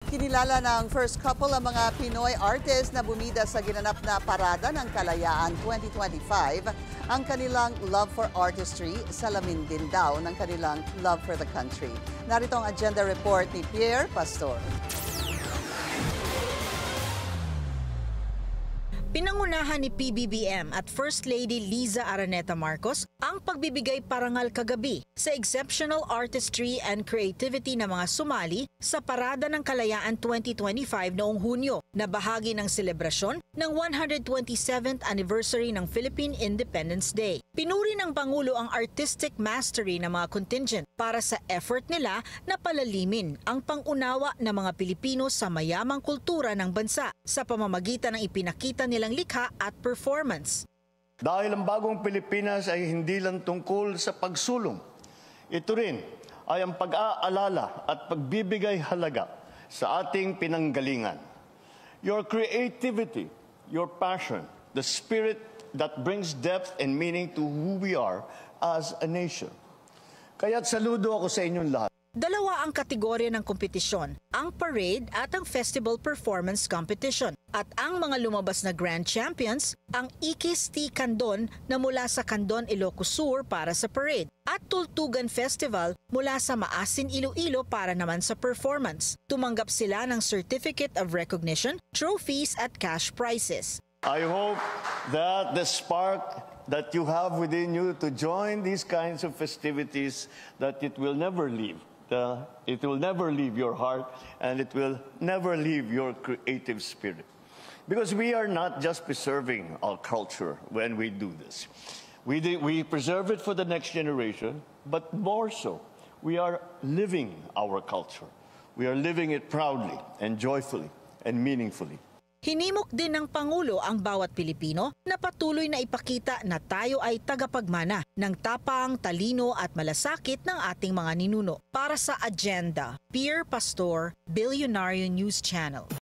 Kinilala ng first couple ang mga Pinoy artists na bumida sa ginanap na Parada ng Kalayaan 2025. Ang kanilang love for artistry, salamin din daw ng kanilang love for the country. Narito ang agenda report ni Pierre Pastor. Pinangunahan ni PBBM at First Lady Liza Araneta Marcos ang pagbibigay parangal kagabi sa exceptional artistry and creativity ng mga sumali sa Parada ng Kalayaan 2025 noong Hunyo na bahagi ng selebrasyon ng 127th anniversary ng Philippine Independence Day. Pinuri ng Pangulo ang artistic mastery ng mga contingent para sa effort nila na palalimin ang pangunawa ng mga Pilipino sa mayamang kultura ng bansa sa pamamagitan ng ipinakita nilang likha at performance. Dahil ang bagong Pilipinas ay hindi lang tungkol sa pagsulong. Ito rin ay ang pag-aalala at pagbibigay halaga sa ating pinanggalingan. Your creativity, your passion, the spirit that brings depth and meaning to who we are as a nation. Kaya't saludo ako sa inyong lahat. Dalawa ang kategorya ng kompetisyon, ang parade at ang festival performance competition. At ang mga lumabas na grand champions, ang Ikis T. Candon na mula sa Candon, Ilocos Sur para sa parade at Tultugan Festival mula sa Maasin, Iloilo para naman sa performance. Tumanggap sila ng Certificate of Recognition, trophies at cash prizes. I hope that the spark that you have within you to join these kinds of festivities, that it will never leave. It will never leave your heart, and it will never leave your creative spirit. Because we are not just preserving our culture when we do this. We preserve it for the next generation, but more so, we are living our culture. We are living it proudly and joyfully and meaningfully. Hinimok din ng Pangulo ang bawat Pilipino na patuloy na ipakita na tayo ay tagapagmana ng tapang, talino at malasakit ng ating mga ninuno. Para sa Agenda, Pierre Pastor, Billionario News Channel.